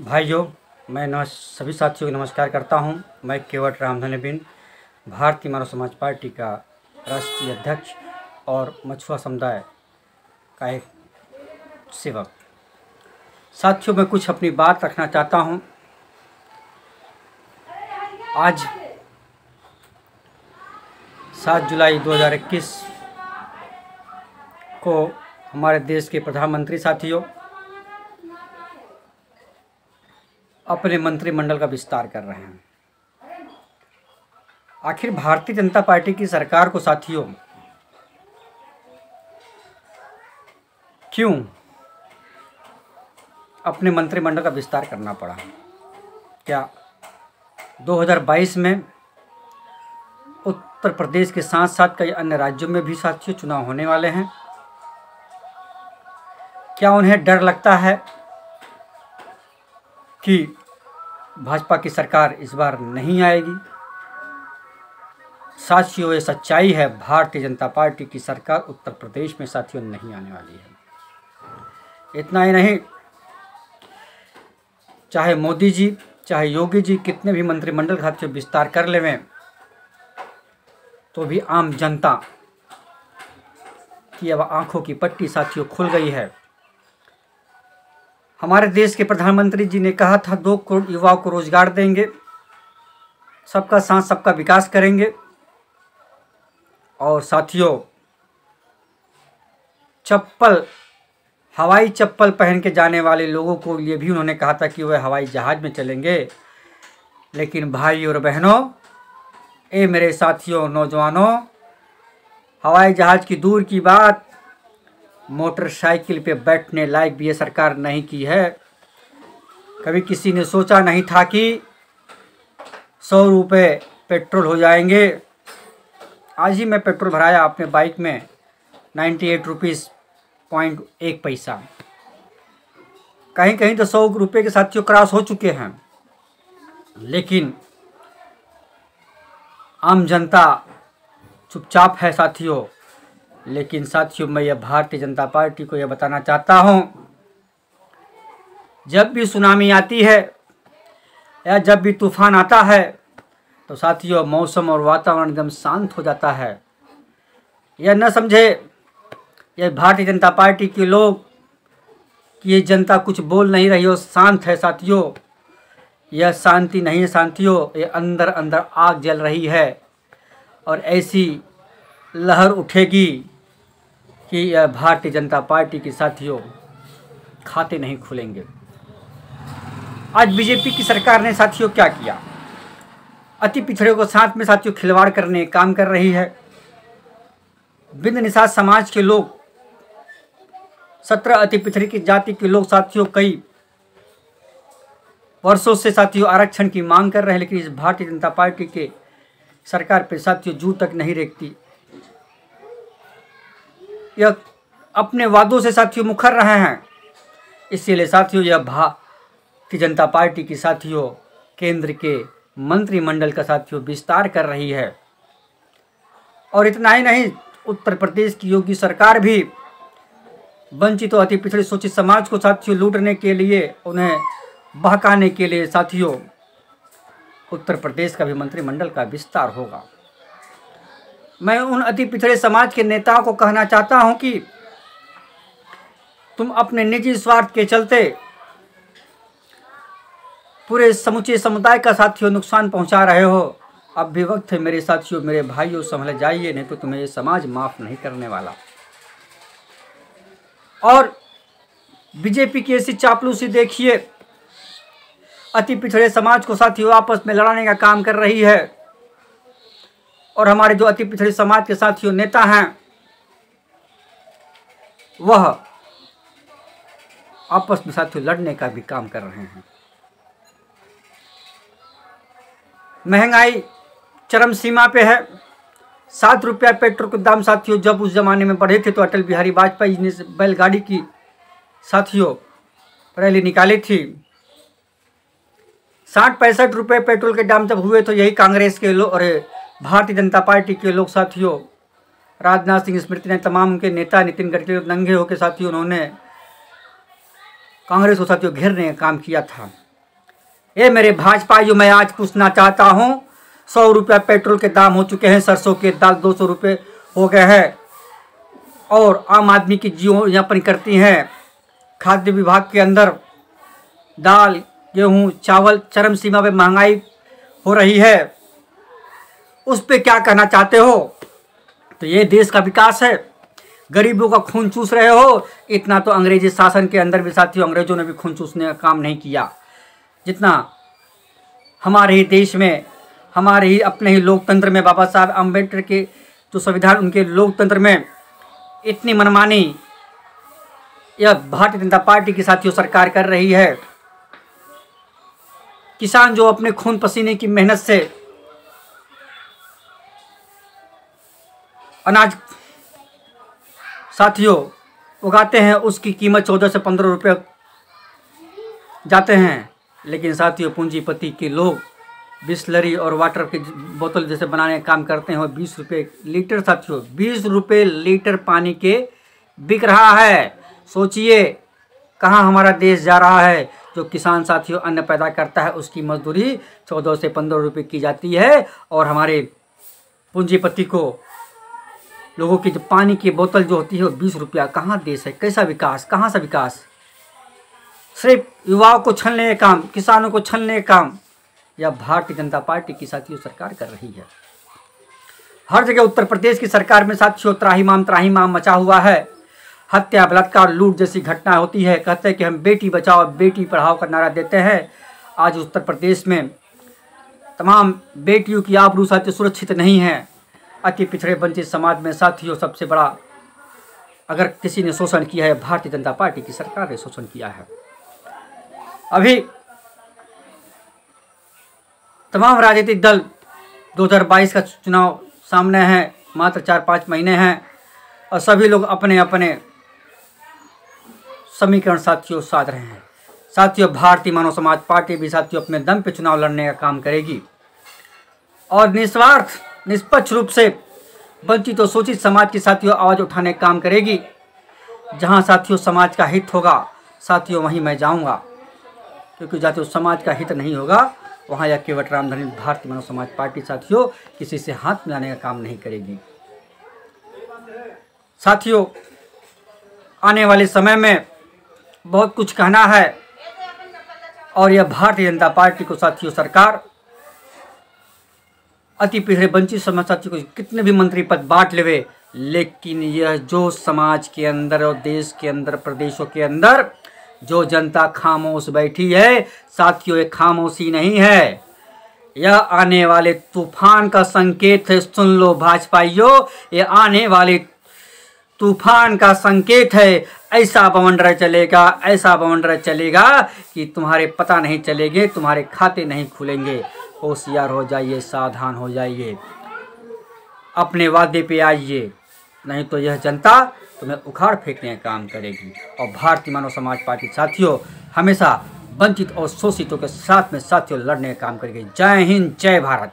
भाइयों, मैं सभी साथियों को नमस्कार करता हूं। मैं केवट रामधन बिन, भारतीय मानव समाज पार्टी का राष्ट्रीय अध्यक्ष और मछुआ समुदाय का एक सेवक। साथियों, मैं कुछ अपनी बात रखना चाहता हूं। आज 7 जुलाई 2021 को हमारे देश के प्रधानमंत्री साथियों अपने मंत्रिमंडल का विस्तार कर रहे हैं। आखिर भारतीय जनता पार्टी की सरकार को साथियों क्यों अपने मंत्रिमंडल का विस्तार करना पड़ा? क्या 2022 में उत्तर प्रदेश के साथ साथ कई अन्य राज्यों में भी साथियों चुनाव होने वाले हैं? क्या उन्हें डर लगता है कि भाजपा की सरकार इस बार नहीं आएगी? साथियों, ये सच्चाई है, भारतीय जनता पार्टी की सरकार उत्तर प्रदेश में साथियों नहीं आने वाली है। इतना ही नहीं, चाहे मोदी जी चाहे योगी जी कितने भी मंत्रिमंडल साथियों विस्तार कर लेवें, तो भी आम जनता की अब आंखों की पट्टी साथियों खुल गई है। हमारे देश के प्रधानमंत्री जी ने कहा था 2 करोड़ युवाओं को रोजगार देंगे, सबका साथ सबका विकास करेंगे। और साथियों, हवाई चप्पल पहन के जाने वाले लोगों को लिए भी उन्होंने कहा था कि वह हवाई जहाज में चलेंगे। लेकिन भाई और बहनों, मेरे साथियों नौजवानों, हवाई जहाज की दूर की बात, मोटरसाइकिल पे बैठने लायक भी ये सरकार नहीं की है। कभी किसी ने सोचा नहीं था कि 100 रुपये पेट्रोल हो जाएंगे। आज ही मैं पेट्रोल भराया अपने बाइक में 98 रुपीज़ 0.1 पैसा। कहीं कहीं तो 100 रुपये के साथियों क्रॉस हो चुके हैं। लेकिन आम जनता चुपचाप है साथियों। लेकिन साथियों, मैं यह भारतीय जनता पार्टी को यह बताना चाहता हूं, जब भी सुनामी आती है या जब भी तूफान आता है तो साथियों मौसम और वातावरण एकदम शांत हो जाता है। यह न समझे यह भारतीय जनता पार्टी के लोग कि ये जनता कुछ बोल नहीं रही हो, शांत है साथियों। यह शांति नहीं है साथियों, ये अंदर अंदर आग जल रही है और ऐसी लहर उठेगी कि यह भारतीय जनता पार्टी की साथियों खाते नहीं खुलेंगे। आज बीजेपी की सरकार ने साथियों क्या किया? अति पिछड़े को साथ में साथियों खिलवाड़ करने काम कर रही है। बिंद निषाद समाज के लोग, 17 अति पिछड़ी की जाति के लोग साथियों कई वर्षों से साथियों आरक्षण की मांग कर रहे हैं। लेकिन इस भारतीय जनता पार्टी के सरकार पे साथियों जू तक नहीं रेखती। यह अपने वादों से साथियों मुखर रहे हैं। इसीलिए साथियों यह भारतीय जनता पार्टी की साथियों केंद्र के मंत्रिमंडल का साथियों विस्तार कर रही है। और इतना ही नहीं, उत्तर प्रदेश की योगी सरकार भी वंचित और अति पिछड़े शोषित समाज को साथियों लूटने के लिए, उन्हें बहकाने के लिए साथियों उत्तर प्रदेश का भी मंत्रिमंडल का विस्तार होगा। मैं उन अति पिछड़े समाज के नेताओं को कहना चाहता हूं कि तुम अपने निजी स्वार्थ के चलते पूरे समूचे समुदाय का साथियों नुकसान पहुंचा रहे हो। अब भी वक्त है मेरे साथियों, मेरे भाइयों, संभल जाइए, नहीं तो तुम्हें ये समाज माफ नहीं करने वाला। और बीजेपी की ऐसी चापलूसी देखिए, अति पिछड़े समाज को साथियों आपस में लड़ाने का काम कर रही है। और हमारे जो अति पिछड़े समाज के साथियों नेता हैं, वह आपस में साथियों लड़ने का भी काम कर रहे हैं। महंगाई चरम सीमा पे है। 7 रुपया पेट्रोल के दाम साथियों जब उस जमाने में बढ़े थे तो अटल बिहारी वाजपेयी ने बैलगाड़ी की साथियों रैली निकाली थी। 60-65 रुपये पेट्रोल के दाम जब हुए तो यही कांग्रेस के लोग और भारतीय जनता पार्टी के लोग साथियों, राजनाथ सिंह, स्मृति ने, तमाम के नेता, नितिन गडकरी नंगे होकर साथियों उन्होंने कांग्रेस को साथियों घेरने का काम किया था। ये मेरे भाजपाइयों, मैं आज पूछना चाहता हूँ, 100 रुपया पेट्रोल के दाम हो चुके हैं, सरसों के दाल 200 रुपये हो गए हैं, और आम आदमी की जीवन यापन करती हैं। खाद्य विभाग के अंदर दाल, गेहूँ, चावल चरम सीमा पे महंगाई हो रही है, उस पे क्या कहना चाहते हो? तो ये देश का विकास है? गरीबों का खून चूस रहे हो? इतना तो अंग्रेजी शासन के अंदर भी साथियों अंग्रेजों ने भी खून चूसने का काम नहीं किया, जितना हमारे ही देश में, हमारे ही अपने ही लोकतंत्र में बाबा साहब अम्बेडकर के जो संविधान, उनके लोकतंत्र में इतनी मनमानी यह भारतीय जनता पार्टी की साथियों सरकार कर रही है। किसान जो अपने खून पसीने की मेहनत से अनाज साथियों उगाते हैं, उसकी कीमत 14 से 15 रुपये जाते हैं, लेकिन साथियों पूंजीपति के लोग बिस्लरी और वाटर की बोतल जैसे बनाने का काम करते हैं, और 20 रुपये लीटर साथियों, 20 रुपये लीटर पानी के बिक रहा है। सोचिए कहाँ हमारा देश जा रहा है। जो किसान साथियों अन्न पैदा करता है, उसकी मजदूरी 14 से 15 रुपये की जाती है, और हमारे पूंजीपति को लोगों की जो पानी की बोतल जो होती है वो 20 रुपया। कहाँ देश है? कैसा विकास? कहाँ सा विकास? सिर्फ युवाओं को छलने का काम, किसानों को छलने का काम यह भारतीय जनता पार्टी की साथियों सरकार कर रही है। हर जगह उत्तर प्रदेश की सरकार में साथियों त्राहिमाम मचा हुआ है। हत्या, बलात्कार, लूट जैसी घटना होती है। कहते हैं कि हम बेटी बचाओ बेटी पढ़ाओ का नारा देते हैं। आज उत्तर प्रदेश में तमाम बेटियों की आबरू साथियों सुरक्षित नहीं है। अति पिछड़े वंचित समाज में साथियों सबसे बड़ा अगर किसी ने शोषण किया है, भारतीय जनता पार्टी की सरकार ने शोषण किया है। अभी तमाम राजनीतिक दल 2022 का चुनाव सामने है, मात्र 4-5 महीने हैं, और सभी लोग अपने अपने समीकरण साथियों साध रहे हैं। साथियों भारतीय मानव समाज पार्टी भी साथियों अपने दम पे चुनाव लड़ने का काम करेगी, और निस्वार्थ निष्पक्ष रूप से वंचित और शोषित समाज की साथियों आवाज़ उठाने का काम करेगी। जहां साथियों समाज का हित होगा साथियों वहीं मैं जाऊंगा, क्योंकि साथियों समाज का हित नहीं होगा वहां यह केवट रामधनी भारतीय मानव समाज पार्टी साथियों किसी से हाथ मिलाने का काम नहीं करेगी। साथियों आने वाले समय में बहुत कुछ कहना है, और यह भारतीय जनता पार्टी को साथियों सरकार अति पिछड़े वंचित समाज साथियों को कितने भी मंत्री पद बांट लेवे, लेकिन यह जो समाज के अंदर और देश के अंदर प्रदेशों के अंदर जो जनता खामोश बैठी है साथियों, ये खामोशी नहीं है, यह आने वाले तूफान का संकेत है। सुन लो भाजपाइयों, ये आने वाले तूफान का संकेत है। ऐसा बवंडर चलेगा, ऐसा बवंडर चलेगा कि तुम्हारे पता नहीं चलेंगे, तुम्हारे खाते नहीं खुलेंगे। होशियार हो जाइए, सावधान हो जाइए, अपने वादे पे आइए, नहीं तो यह जनता तुम्हें उखाड़ फेंकने का काम करेगी। और भारतीय मानव समाज पार्टी साथियों हमेशा वंचित और शोषितों के साथ में साथियों लड़ने का काम करेगी। जय हिंद, जय भारत।